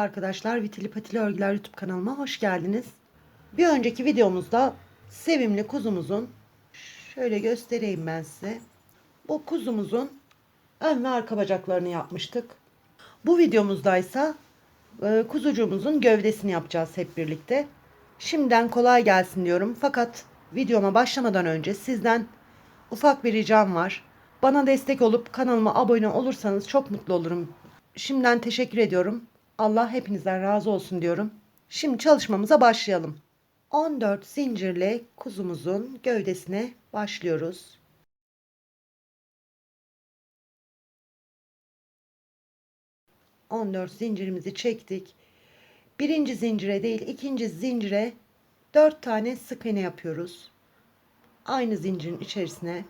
Arkadaşlar, Vitili Patili Örgüler YouTube kanalıma hoş geldiniz. Bir önceki videomuzda sevimli kuzumuzun, şöyle göstereyim ben size. Bu kuzumuzun ön ve arka bacaklarını yapmıştık. Bu videomuzda ise kuzucuğumuzun gövdesini yapacağız hep birlikte. Şimdiden kolay gelsin diyorum. Fakat videoma başlamadan önce sizden ufak bir ricam var. Bana destek olup kanalıma abone olursanız çok mutlu olurum. Şimdiden teşekkür ediyorum. Allah hepinizden razı olsun diyorum. Şimdi çalışmamıza başlayalım. 14 zincirle kuzumuzun gövdesine başlıyoruz. On dört zincirimizi çektik. Birinci zincire değil, ikinci zincire 4 tane sık iğne yapıyoruz. Aynı zincirin içerisine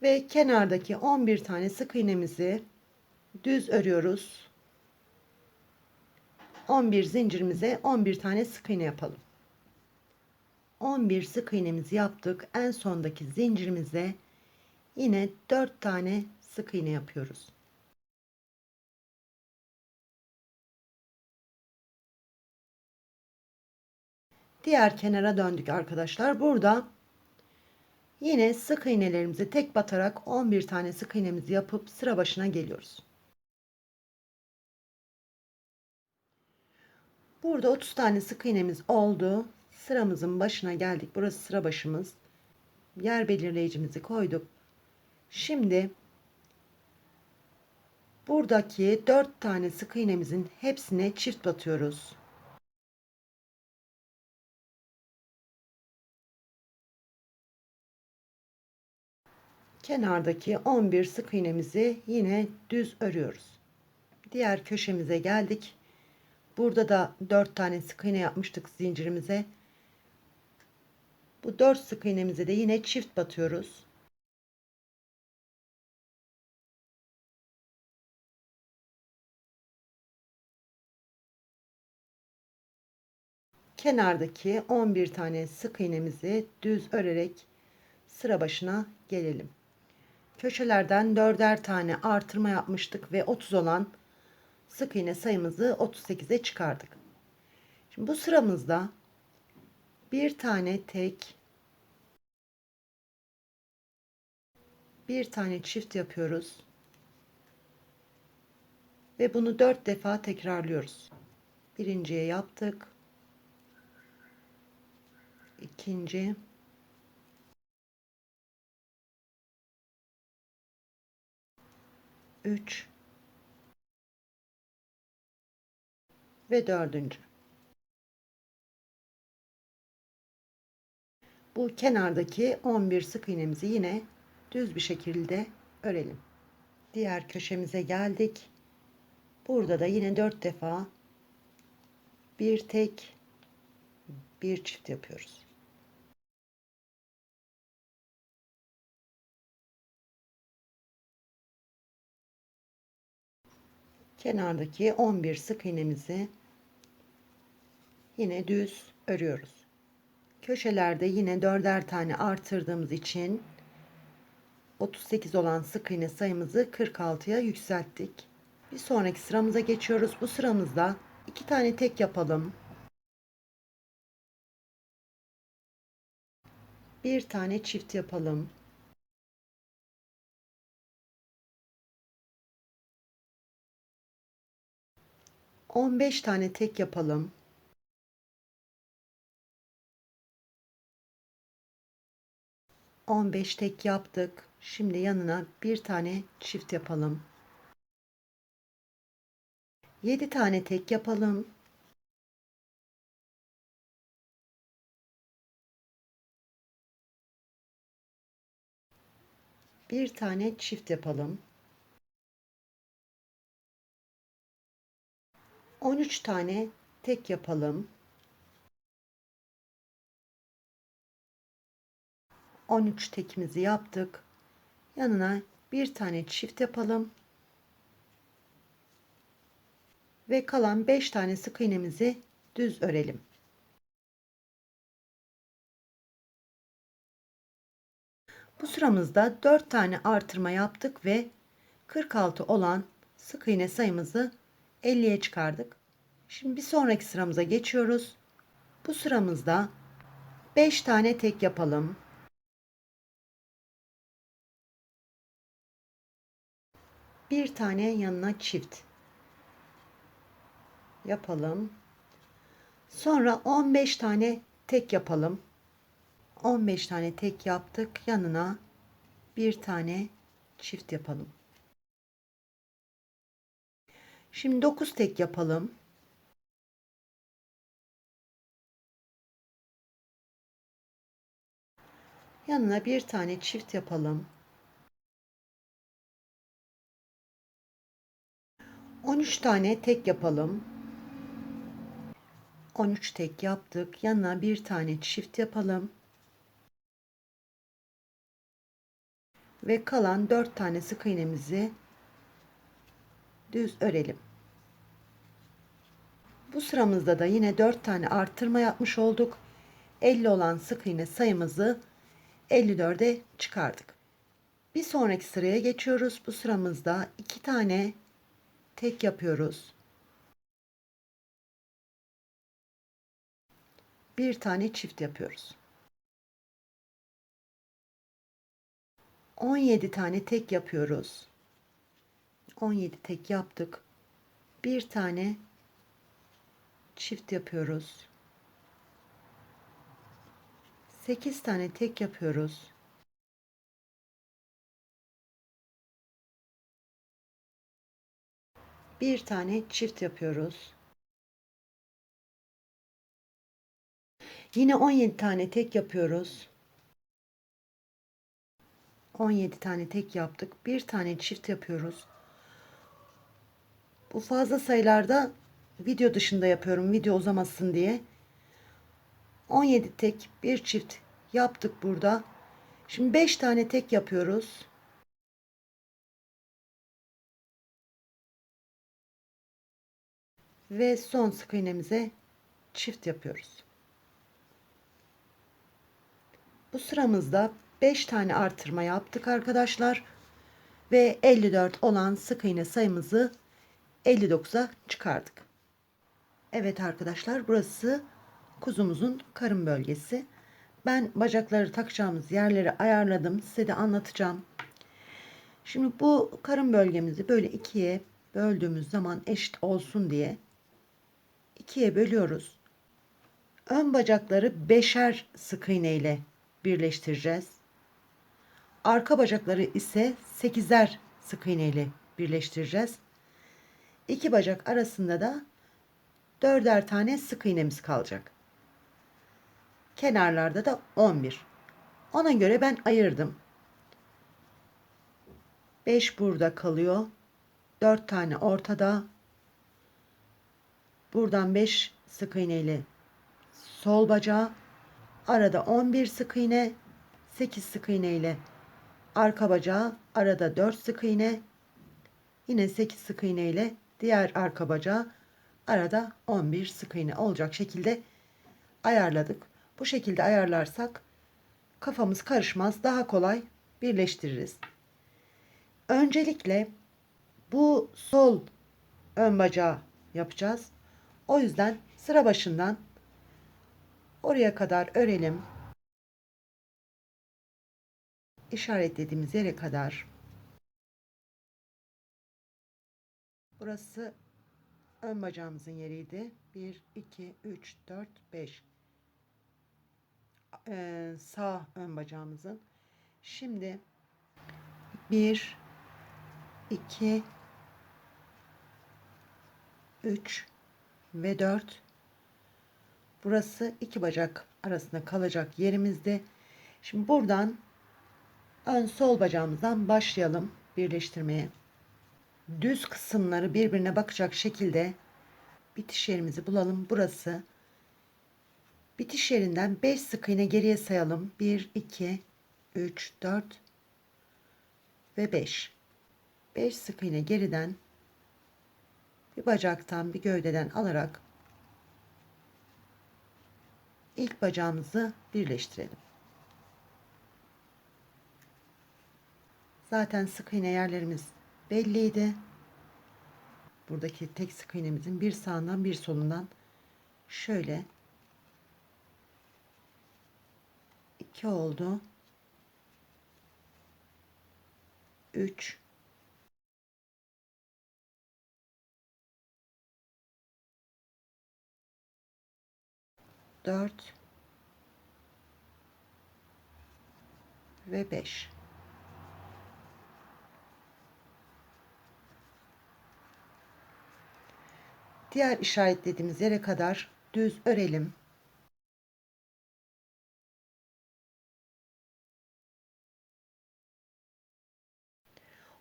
ve kenardaki 11 tane sık iğnemizi düz örüyoruz. 11 zincirimize 11 tane sık iğne yapalım. 11 sık iğnemizi yaptık. En sondaki zincirimize yine 4 tane sık iğne yapıyoruz. Diğer kenara döndük arkadaşlar. Burada yine sık iğnelerimizi tek batarak 11 tane sık iğnemizi yapıp sıra başına geliyoruz. Burada 30 tane sık iğnemiz oldu. Sıramızın başına geldik. Burası sıra başımız. Yer belirleyicimizi koyduk. Şimdi buradaki 4 tane sık iğnemizin hepsine çift batıyoruz. Kenardaki 11 sık iğnemizi yine düz örüyoruz. Diğer köşemize geldik. Burada da 4 tane sık iğne yapmıştık zincirimize. Bu 4 sık iğnemize de yine çift batıyoruz. Kenardaki 11 tane sık iğnemizi düz örerek sıra başına gelelim. Köşelerden 4'er tane artırma yapmıştık ve 30 olan sık iğne sayımızı 38'e çıkardık. Şimdi bu sıramızda bir tane tek, bir tane çift yapıyoruz ve bunu 4 defa tekrarlıyoruz. Birinciye yaptık, ikinci, üç ve dördüncü. Bu kenardaki 11 sık iğnemizi yine düz bir şekilde örelim. Diğer köşemize geldik. Burada da yine 4 defa bir tek, bir çift yapıyoruz. Kenardaki 11 sık iğnemizi yine düz örüyoruz. Köşelerde yine 4'er tane artırdığımız için 38 olan sık iğne sayımızı 46'ya yükselttik. Bir sonraki sıramıza geçiyoruz. Bu sıramızda 2 tane tek yapalım. Bir tane çift yapalım. On beş tane tek yapalım. 15 tek yaptık. Şimdi yanına bir tane çift yapalım. 7 tane tek yapalım. Bir tane çift yapalım. 13 tane tek yapalım. 13 tekimizi yaptık. Yanına bir tane çift yapalım. Ve kalan 5 tane sık iğnemizi düz örelim. Bu sıramızda 4 tane artırma yaptık ve 46 olan sık iğne sayımızı 50'ye çıkardık. Şimdi bir sonraki sıramıza geçiyoruz. Bu sıramızda 5 tane tek yapalım. Bir tane yanına çift yapalım. Sonra 15 tane tek yapalım. 15 tane tek yaptık. Yanına bir tane çift yapalım. Şimdi 9 tek yapalım. Yanına bir tane çift yapalım. 13 tane tek yapalım. 13 tek yaptık. Yanına bir tane çift yapalım. Ve kalan 4 tane sık iğnemizi düz örelim. Bu sıramızda da yine 4 tane artırma yapmış olduk. 50 olan sık iğne sayımızı 54'e çıkardık. Bir sonraki sıraya geçiyoruz. Bu sıramızda 2 tane tek yapıyoruz. Bir tane çift yapıyoruz. 17 tane tek yapıyoruz. 17 tek yaptık. Bir tane çift yapıyoruz. 8 tane tek yapıyoruz. Bir tane çift yapıyoruz. Yine 17 tane tek yapıyoruz. 17 tane tek yaptık. Bir tane çift yapıyoruz. Bu fazla sayılarda video dışında yapıyorum. Video uzamasın diye. 17 tek, bir çift yaptık burada. Şimdi 5 tane tek yapıyoruz. Ve son sık iğnemize çift yapıyoruz. Bu sıramızda 5 tane artırma yaptık arkadaşlar. Ve 54 olan sık iğne sayımızı 59'a çıkardık. Evet arkadaşlar, burası kuzumuzun karın bölgesi. Ben bacakları takacağımız yerleri ayarladım. Size de anlatacağım. Şimdi bu karın bölgemizi böyle ikiye böldüğümüz zaman eşit olsun diye ikiye bölüyoruz. Ön bacakları beşer sık iğne ile birleştireceğiz. Arka bacakları ise 8'er sık iğne ile birleştireceğiz. İki bacak arasında da 4'er tane sık iğnemiz kalacak. Kenarlarda da 11. Ona göre ben ayırdım. 5 burada kalıyor. 4 tane ortada. Buradan 5 sık iğne ile sol bacağı. Arada 11 sık iğne. 8 sık iğne ile arka bacağı. Arada 4 sık iğne. Yine 8 sık iğne ile diğer arka bacağı. Arada 11 sık iğne olacak şekilde ayarladık. Bu şekilde ayarlarsak kafamız karışmaz. Daha kolay birleştiririz. Öncelikle bu sol ön bacağı yapacağız. O yüzden sıra başından oraya kadar örelim. İşaretlediğimiz yere kadar. Burası ön bacağımızın yeriydi. 1, 2, 3, 4, 5. Sağ ön bacağımızın. Şimdi 1, 2, 3 ve 4. Burası iki bacak arasında kalacak yerimizde. Şimdi buradan ön sol bacağımızdan başlayalım birleştirmeye. Düz kısımları birbirine bakacak şekilde bitiş yerimizi bulalım. Burası. Bitiş yerinden 5 sık iğne geriye sayalım. 1, 2, 3, 4 ve 5. 5 sık iğne geriden bir bacaktan bir gövdeden alarak ilk bacağımızı birleştirelim. Zaten sık iğne yerlerimiz belliydi. Buradaki tek sık iğnemizin bir sağından bir solundan şöyle 2 oldu. 3, 4 ve 5. Diğer işaretlediğimiz yere kadar düz örelim.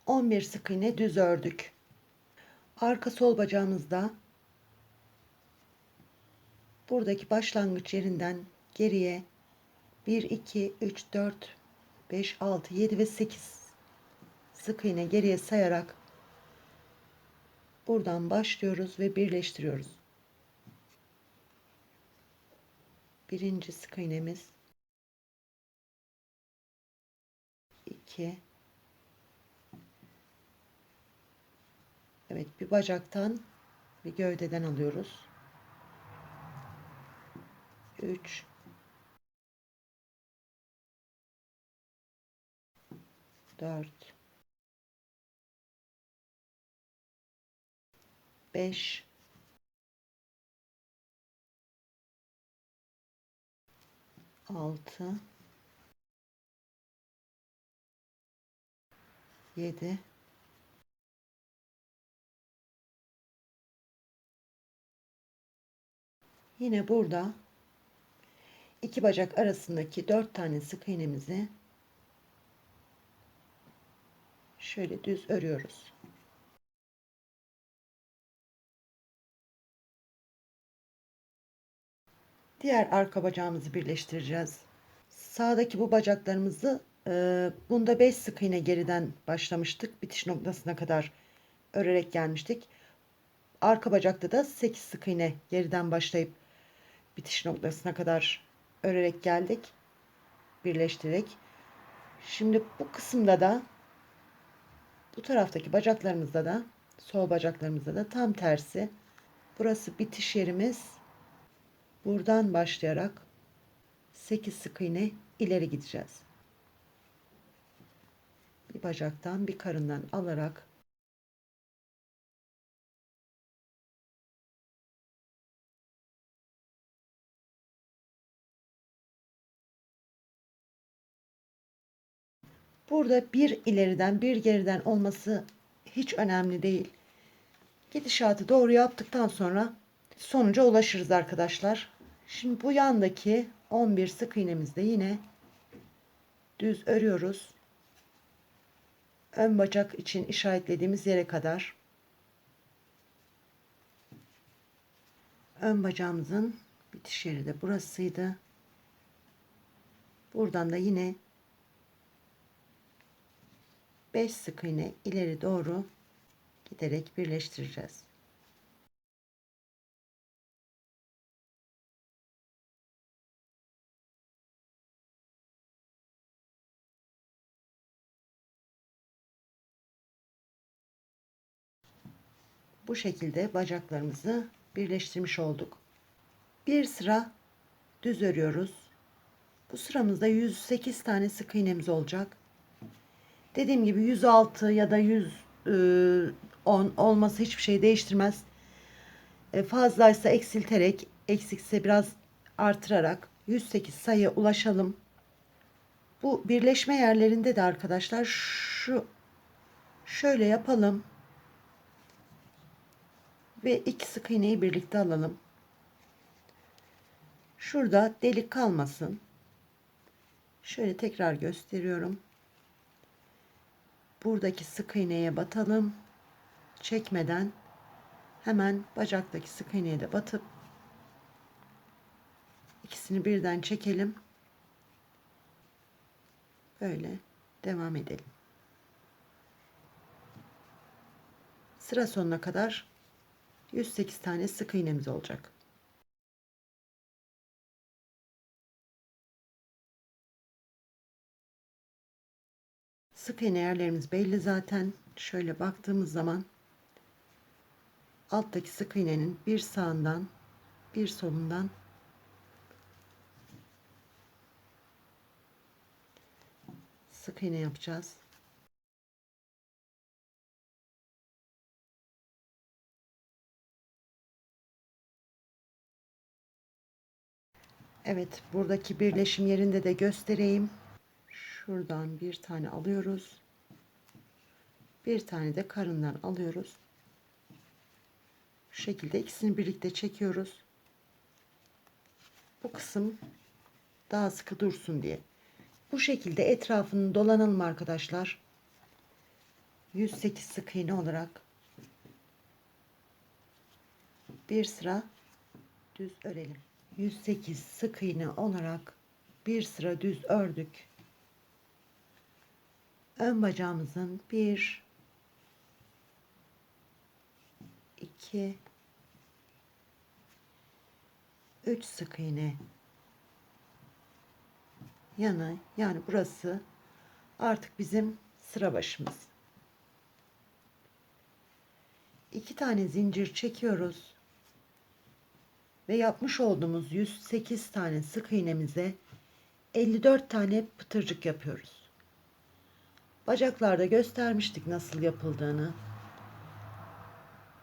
11 sık iğne düz ördük. Arka sol bacağımızda buradaki başlangıç yerinden geriye 1, 2, 3, 4, 5, 6, 7 ve 8 sık iğne geriye sayarak buradan başlıyoruz ve birleştiriyoruz. Birinci sık iğnemiz, 2, evet, bir bacaktan bir gövdeden alıyoruz. 3, 4, 5, 6, 7, 'yine burada iki bacak arasındaki 4 tane sık iğnemizi şöyle düz örüyoruz. Diğer arka bacağımızı birleştireceğiz. Sağdaki bu bacaklarımızı bunda 5 sık iğne geriden başlamıştık. Bitiş noktasına kadar örerek gelmiştik. Arka bacakta da 8 sık iğne geriden başlayıp bitiş noktasına kadar örerek geldik. Birleştirerek. Şimdi bu kısımda da bu taraftaki bacaklarımızda da sol bacaklarımızda da tam tersi. Burası bitiş yerimiz. Buradan başlayarak 8 sık iğne ileri gideceğiz. Bir bacaktan bir karından alarak burada bir ileriden bir geriden olması hiç önemli değil. Gidişatı doğru yaptıktan sonra sonuca ulaşırız arkadaşlar. Şimdi bu yandaki 11 sık iğnemizde yine düz örüyoruz. Ön bacak için işaretlediğimiz yere kadar. Ön bacağımızın bitiş yeri de burasıydı. Buradan da yine 5 sık iğne ileri doğru giderek birleştireceğiz. Bu şekilde bacaklarımızı birleştirmiş olduk. Bir sıra düz örüyoruz. Bu sıramızda 108 tane sık iğnemiz olacak. Dediğim gibi 106 ya da 110 olması hiçbir şey değiştirmez. Fazlaysa eksilterek, eksikse biraz artırarak 108 sayıya ulaşalım. Bu birleşme yerlerinde de arkadaşlar şöyle yapalım ve iki sık iğneyi birlikte alalım. Şurada delik kalmasın. Şöyle tekrar gösteriyorum. Buradaki sık iğneye batalım. Çekmeden hemen bacaktaki sık iğneye de batıp ikisini birden çekelim. Böyle devam edelim. Sıra sonuna kadar 108 tane sık iğnemiz olacak. Sık iğne yerlerimiz belli zaten. Şöyle baktığımız zaman alttaki sık iğnenin bir sağından bir solundan sık iğne yapacağız. Evet, buradaki birleşim yerinde de göstereyim. Şuradan bir tane alıyoruz. Bir tane de karından alıyoruz. Şu şekilde ikisini birlikte çekiyoruz. Bu kısım daha sıkı dursun diye. Bu şekilde etrafını dolanalım arkadaşlar. 108 sık iğne olarak bir sıra düz örelim. 108 sık iğne olarak bir sıra düz ördük. Ön bacağımızın 1 2 3 sık iğne yanı, yani burası artık bizim sıra başımız. 2 tane zincir çekiyoruz ve yapmış olduğumuz 108 tane sık iğnemize 54 tane pıtırcık yapıyoruz. Bacaklarda göstermiştik nasıl yapıldığını.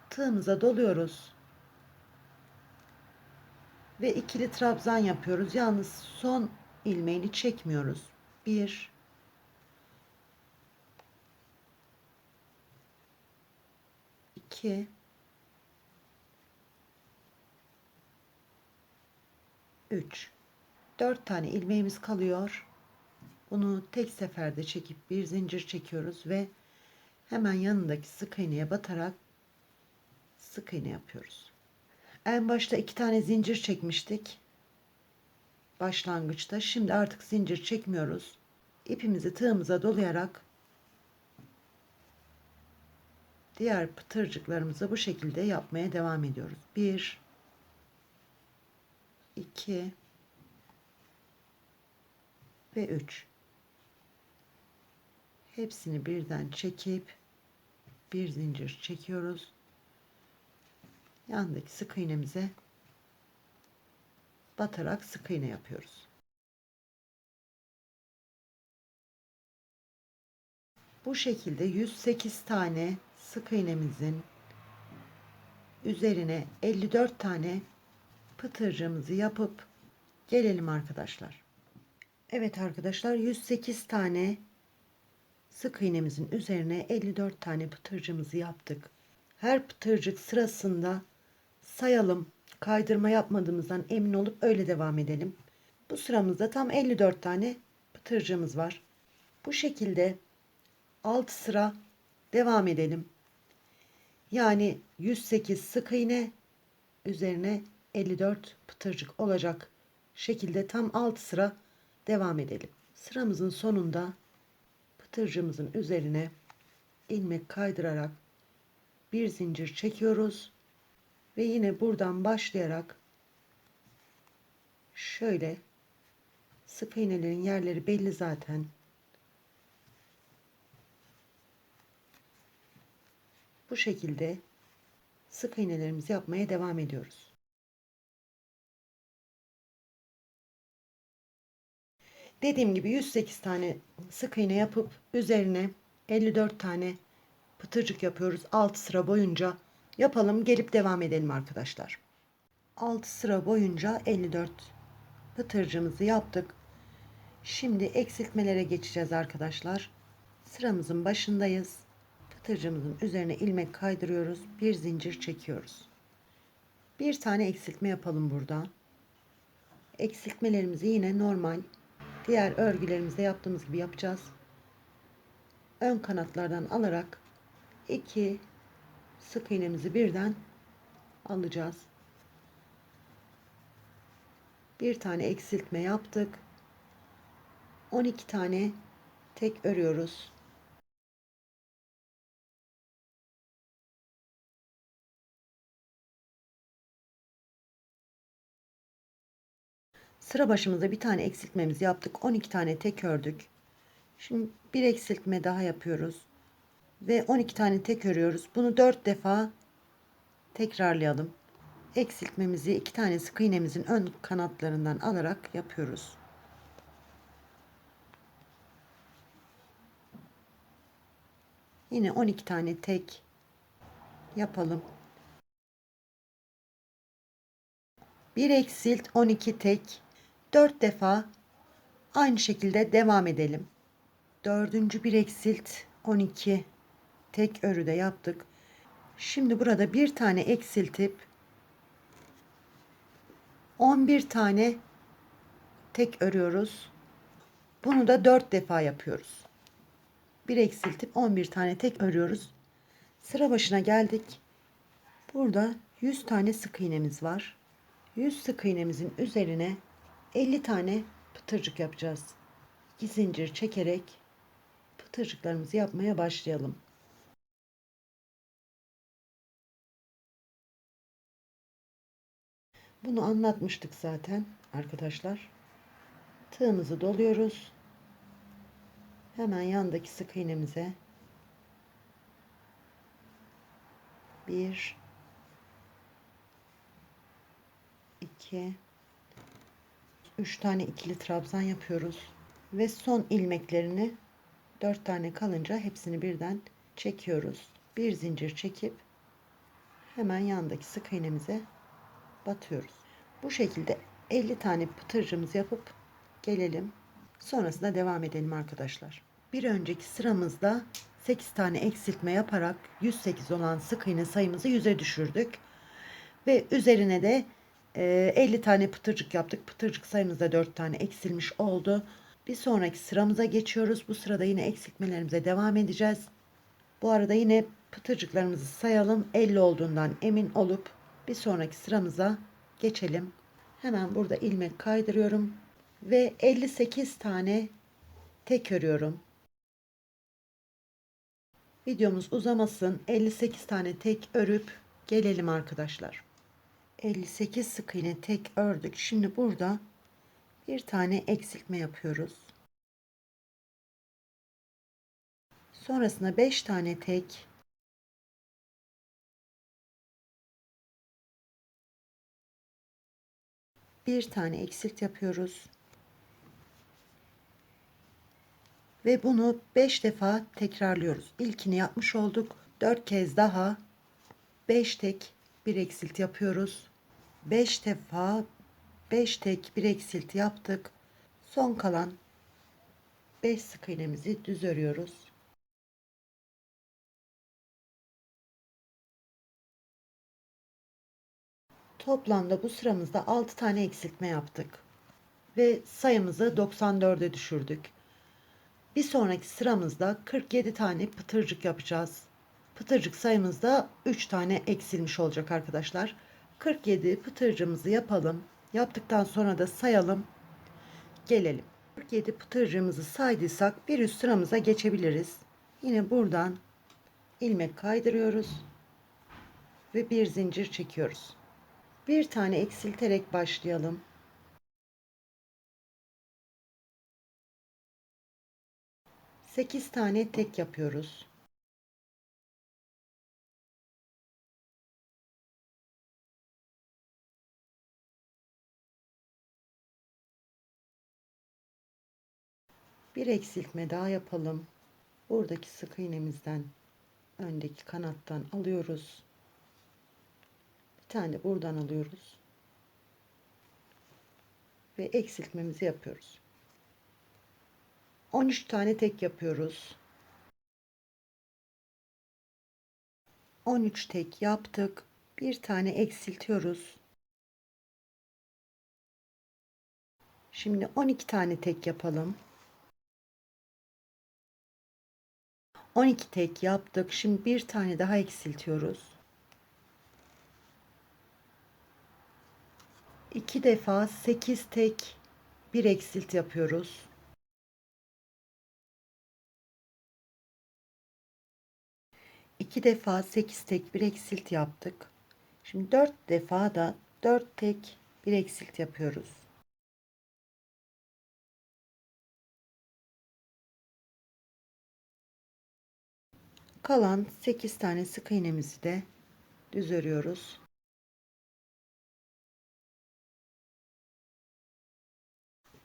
Tığımıza doluyoruz ve ikili trabzan yapıyoruz. Yalnız son ilmeğini çekmiyoruz. 1 2 3 4 tane ilmeğimiz kalıyor. Bunu tek seferde çekip bir zincir çekiyoruz ve hemen yanındaki sık iğneye batarak sık iğne yapıyoruz. En başta 2 tane zincir çekmiştik başlangıçta. Şimdi artık zincir çekmiyoruz. İpimizi tığımıza dolayarak diğer pıtırcıklarımızı bu şekilde yapmaya devam ediyoruz. 1 2 ve 3. Hepsini birden çekip bir zincir çekiyoruz. Yandaki sık iğnemize batarak sık iğne yapıyoruz. Bu şekilde 108 tane sık iğnemizin üzerine 54 tane pıtırcığımızı yapıp gelelim arkadaşlar. Evet arkadaşlar, 108 tane sık iğnemizin üzerine 54 tane pıtırcığımızı yaptık. Her pıtırcık sırasında sayalım. Kaydırma yapmadığımızdan emin olup öyle devam edelim. Bu sıramızda tam 54 tane pıtırcığımız var. Bu şekilde 6 sıra devam edelim. Yani 108 sık iğne üzerine 54 pıtırcık olacak şekilde tam 6 sıra devam edelim. Sıramızın sonunda pıtırcığımızın üzerine ilmek kaydırarak bir zincir çekiyoruz ve yine buradan başlayarak şöyle, sık iğnelerin yerleri belli zaten. Bu şekilde sık iğnelerimizi yapmaya devam ediyoruz. Dediğim gibi 108 tane sık iğne yapıp üzerine 54 tane pıtırcık yapıyoruz. 6 sıra boyunca yapalım, gelip devam edelim arkadaşlar. 6 sıra boyunca 54 pıtırcığımızı yaptık. Şimdi eksiltmelere geçeceğiz arkadaşlar. Sıramızın başındayız. Pıtırcığımızın üzerine ilmek kaydırıyoruz. Bir zincir çekiyoruz. Bir tane eksiltme yapalım burada. Eksiltmelerimizi yine normal diğer örgülerimizde yaptığımız gibi yapacağız. Ön kanatlardan alarak 2 sık iğnemizi birden alacağız. Bir tane eksiltme yaptık. 12 tane tek örüyoruz. Sıra başımızda bir tane eksiltmemizi yaptık. 12 tane tek ördük. Şimdi bir eksiltme daha yapıyoruz. Ve 12 tane tek örüyoruz. Bunu 4 defa Tekrarlayalım. Eksiltmemizi 2 tane sık iğnemizin ön kanatlarından alarak yapıyoruz. Yine 12 tane tek yapalım. 1 eksilt 12 tek 4 defa aynı şekilde devam edelim. Dördüncü bir eksilt 12 tek örüde yaptık. Şimdi burada bir tane eksiltip 11 tane tek örüyoruz. Bunu da 4 defa yapıyoruz. Bir eksiltip 11 tane tek örüyoruz. Sıra başına geldik. Burada 100 tane sık iğnemiz var. 100 sık iğnemizin üzerine 50 tane pıtırcık yapacağız. 2 zincir çekerek pıtırcıklarımızı yapmaya başlayalım. Bunu anlatmıştık zaten arkadaşlar. Tığımızı doluyoruz. Hemen yandaki sık iğnemize 1 2 3 tane ikili trabzan yapıyoruz ve son ilmeklerini 4 tane kalınca hepsini birden çekiyoruz. Bir zincir çekip hemen yandaki sık iğnemize batıyoruz. Bu şekilde 50 tane pıtırcığımızı yapıp gelelim. Sonrasında devam edelim arkadaşlar. Bir önceki sıramızda 8 tane eksiltme yaparak 108 olan sık iğne sayımızı 100'e düşürdük. Ve üzerine de 50 tane pıtırcık yaptık. Pıtırcık sayımızda 4 tane eksilmiş oldu. Bir sonraki sıramıza geçiyoruz. Bu sırada yine eksiltmelerimize devam edeceğiz. Bu arada yine pıtırcıklarımızı sayalım. 50 olduğundan emin olup bir sonraki sıramıza geçelim. Hemen burada ilmek kaydırıyorum ve 58 tane tek örüyorum. Videomuz uzamasın. 58 tane tek örüp gelelim arkadaşlar. 58 sık iğne tek ördük. Şimdi burada bir tane eksiltme yapıyoruz. Sonrasında 5 tane tek, bir tane eksilt yapıyoruz. Ve bunu 5 defa tekrarlıyoruz. İlkini yapmış olduk. 4 kez daha 5 tek bir eksilt yapıyoruz. 5 defa 5 tek bir eksilt yaptık. Son kalan 5 sık iğnemizi düz örüyoruz. Toplamda bu sıramızda 6 tane eksiltme yaptık ve sayımızı 94'e düşürdük. Bir sonraki sıramızda 47 tane pıtırcık yapacağız. Pıtırcık sayımızda 3 tane eksilmiş olacak arkadaşlar. 47 pıtırcığımızı yapalım. Yaptıktan sonra da sayalım. Gelelim. 47 pıtırcığımızı saydıysak bir üst sıramıza geçebiliriz. Yine buradan ilmek kaydırıyoruz ve bir zincir çekiyoruz. Bir tane eksilterek başlayalım. 8 tane tek yapıyoruz. Bir eksiltme daha yapalım. Buradaki sık iğnemizden öndeki kanattan alıyoruz. Bir tane de buradan alıyoruz. Ve eksiltmemizi yapıyoruz. 13 tane tek yapıyoruz. 13 tek yaptık. Bir tane eksiltiyoruz. Şimdi 12 tane tek yapalım. 12 tek yaptık. Şimdi bir tane daha eksiltiyoruz. 2 defa 8 tek bir eksilt yapıyoruz. 2 defa 8 tek bir eksilt yaptık. Şimdi 4 defa da 4 tek bir eksilt yapıyoruz. Kalan 8 tane sık iğnemizi de düz örüyoruz.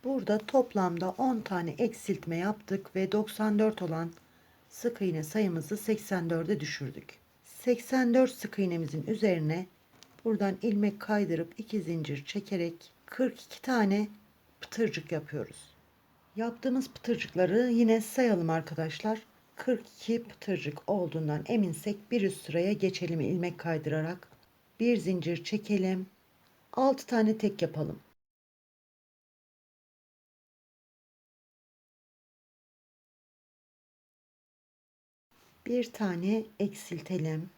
Burada toplamda 10 tane eksiltme yaptık ve 94 olan sık iğne sayımızı 84'e düşürdük. 84 sık iğnemizin üzerine buradan ilmek kaydırıp 2 zincir çekerek 42 tane pıtırcık yapıyoruz. Yaptığımız pıtırcıkları yine sayalım arkadaşlar. 42 pıtırcık olduğundan eminsek bir üst sıraya geçelim ilmek kaydırarak. Bir zincir çekelim. 6 tane tek yapalım. Bir tane eksiltelim.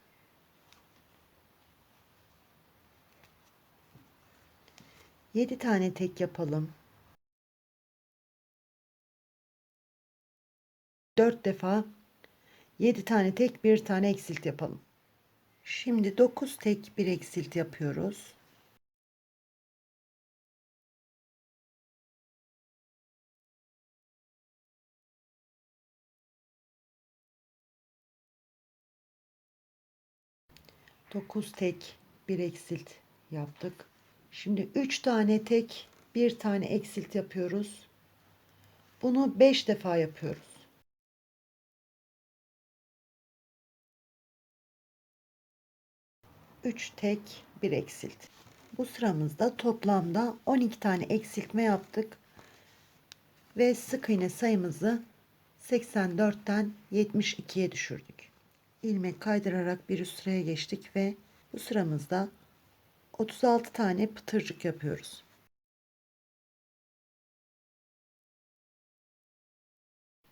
7 tane tek yapalım. 4 defa 7 tane tek, bir tane eksilt yapalım. Şimdi 9 tek, bir eksilt yapıyoruz. Dokuz tek, bir eksilt yaptık. Şimdi 3 tane tek, bir tane eksilt yapıyoruz. Bunu 5 defa yapıyoruz. Üç tek, bir eksilt. Bu sıramızda toplamda 12 tane eksiltme yaptık ve sık iğne sayımızı 84'ten 72'ye düşürdük. İlmek kaydırarak bir üst sıraya geçtik ve bu sıramızda 36 tane pıtırcık yapıyoruz.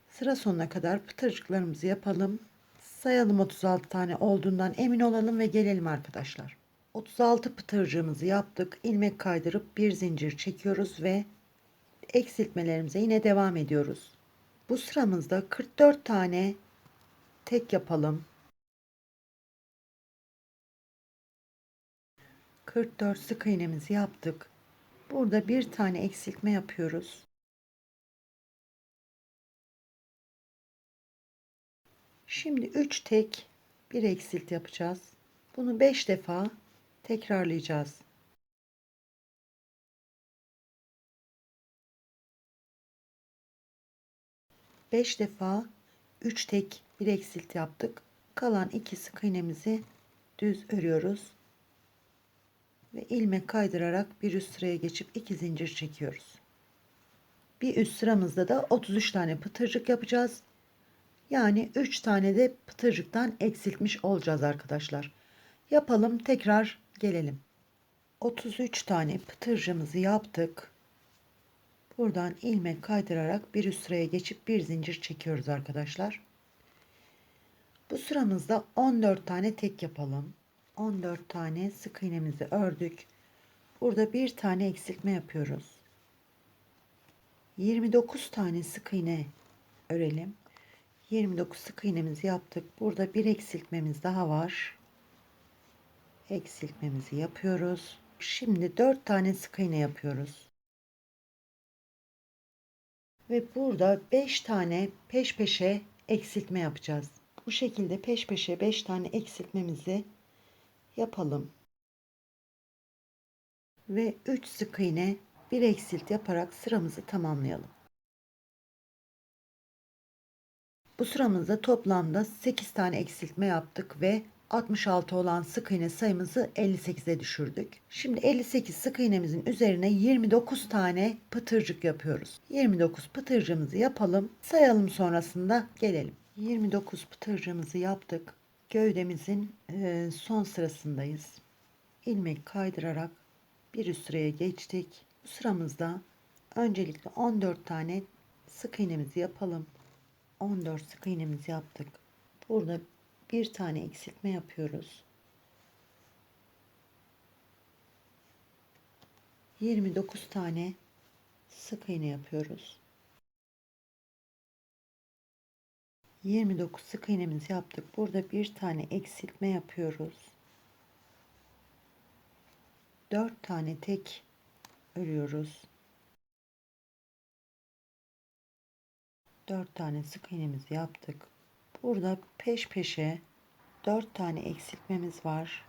Sıra sonuna kadar pıtırcıklarımızı yapalım. Sayalım 36 tane olduğundan emin olalım ve gelelim arkadaşlar. 36 pıtırcığımızı yaptık. İlmek kaydırıp bir zincir çekiyoruz ve eksiltmelerimize yine devam ediyoruz. Bu sıramızda 44 tane tek yapalım. 44 sık iğnemizi yaptık. Burada bir tane eksiltme yapıyoruz. Şimdi 3 tek, bir eksilt yapacağız. Bunu 5 defa tekrarlayacağız. 5 defa 3 tek, bir eksilt yaptık. Kalan 2 sık iğnemizi düz örüyoruz ve ilmek kaydırarak bir üst sıraya geçip 2 zincir çekiyoruz. Bir üst sıramızda da 33 tane pıtırcık yapacağız. Yani 3 tane de pıtırcıktan eksiltmiş olacağız arkadaşlar. Yapalım, tekrar gelelim. 33 tane pıtırcığımızı yaptık. Buradan ilmek kaydırarak bir üst sıraya geçip bir zincir çekiyoruz arkadaşlar. Bu sıramızda 14 tane tek yapalım. 14 tane sık iğnemizi ördük. Burada bir tane eksiltme yapıyoruz. 29 tane sık iğne örelim. 29 sık iğnemizi yaptık. Burada bir eksiltmemiz daha var. Eksiltmemizi yapıyoruz. Şimdi 4 tane sık iğne yapıyoruz. Ve burada 5 tane peş peşe eksiltme yapacağız. Bu şekilde peş peşe 5 tane eksiltmemizi yapalım. Ve 3 sık iğne, bir eksilt yaparak sıramızı tamamlayalım. Bu sıramızda toplamda 8 tane eksiltme yaptık ve 66 olan sık iğne sayımızı 58'e düşürdük. Şimdi 58 sık iğnemizin üzerine 29 tane pıtırcık yapıyoruz. 29 pıtırcığımızı yapalım. Sayalım, sonrasında gelelim. 29 pıtırcığımızı yaptık. Gövdemizin son sırasındayız. İlmek kaydırarak bir üst sıraya geçtik. Bu sıramızda öncelikle 14 tane sık iğnemizi yapalım. 14 sık iğnemizi yaptık. Burada bir tane eksiltme yapıyoruz. 29 tane sık iğne yapıyoruz. 29 sık iğnemizi yaptık. Burada bir tane eksiltme yapıyoruz. 4 tane tek örüyoruz. 4 tane sık iğnemizi yaptık. Burada peş peşe 4 tane eksiltmemiz var.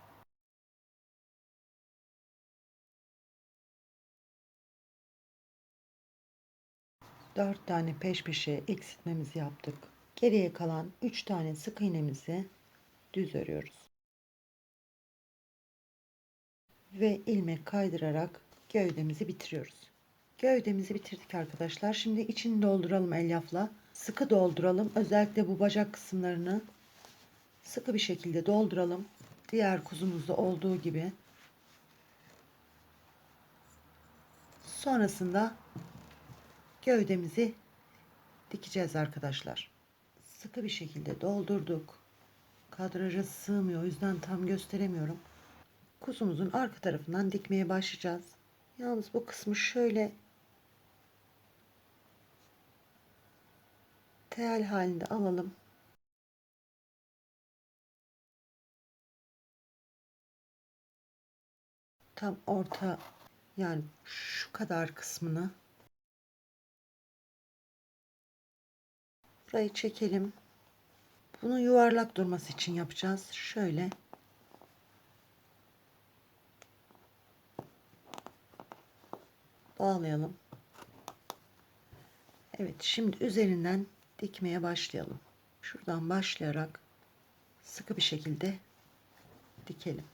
4 tane peş peşe eksiltmemizi yaptık. Geriye kalan 3 tane sık iğnemizi düz örüyoruz. Ve ilmek kaydırarak gövdemizi bitiriyoruz. Gövdemizi bitirdik arkadaşlar. Şimdi içini dolduralım elyafla. Sıkı dolduralım. Özellikle bu bacak kısımlarını sıkı bir şekilde dolduralım. Diğer kuzumuzda olduğu gibi. Sonrasında gövdemizi dikeceğiz arkadaşlar. Sıkı bir şekilde doldurduk. Kadraja sığmıyor. O yüzden tam gösteremiyorum. Kuzumuzun arka tarafından dikmeye başlayacağız. Yalnız bu kısmı şöyle tel halinde alalım. Tam orta, yani şu kadar kısmını burayı çekelim. Bunu yuvarlak durması için yapacağız. Şöyle bağlayalım. Evet, şimdi üzerinden dikmeye başlayalım. Şuradan başlayarak sıkı bir şekilde dikelim.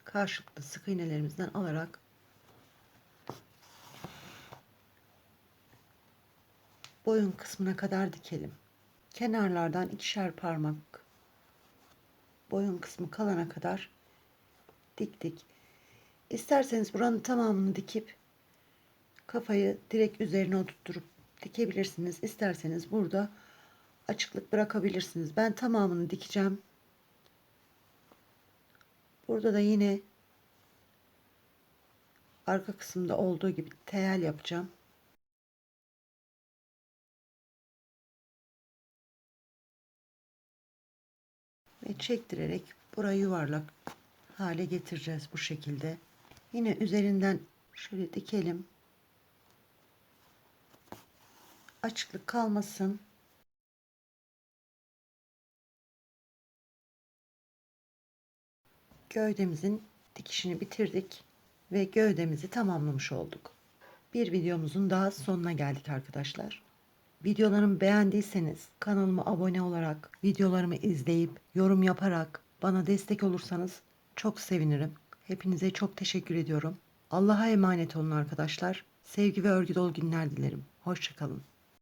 Karşılıklı sık iğnelerimizden alarak boyun kısmına kadar dikelim. Kenarlardan ikişer parmak boyun kısmı kalana kadar diktik. İsterseniz buranın tamamını dikip kafayı direkt üzerine oturtturup dikebilirsiniz. İsterseniz burada açıklık bırakabilirsiniz. Ben tamamını dikeceğim. Burada da yine arka kısımda olduğu gibi teyel yapacağım. Ve çektirerek burayı yuvarlak hale getireceğiz bu şekilde. Yine üzerinden şöyle dikelim. Açıklık kalmasın. Gövdemizin dikişini bitirdik ve gövdemizi tamamlamış olduk. Bir videomuzun daha sonuna geldik arkadaşlar. Videolarımı beğendiyseniz kanalıma abone olarak, videolarımı izleyip, yorum yaparak bana destek olursanız çok sevinirim. Hepinize çok teşekkür ediyorum. Allah'a emanet olun arkadaşlar. Sevgi ve örgü dolu günler dilerim. Hoşça kalın.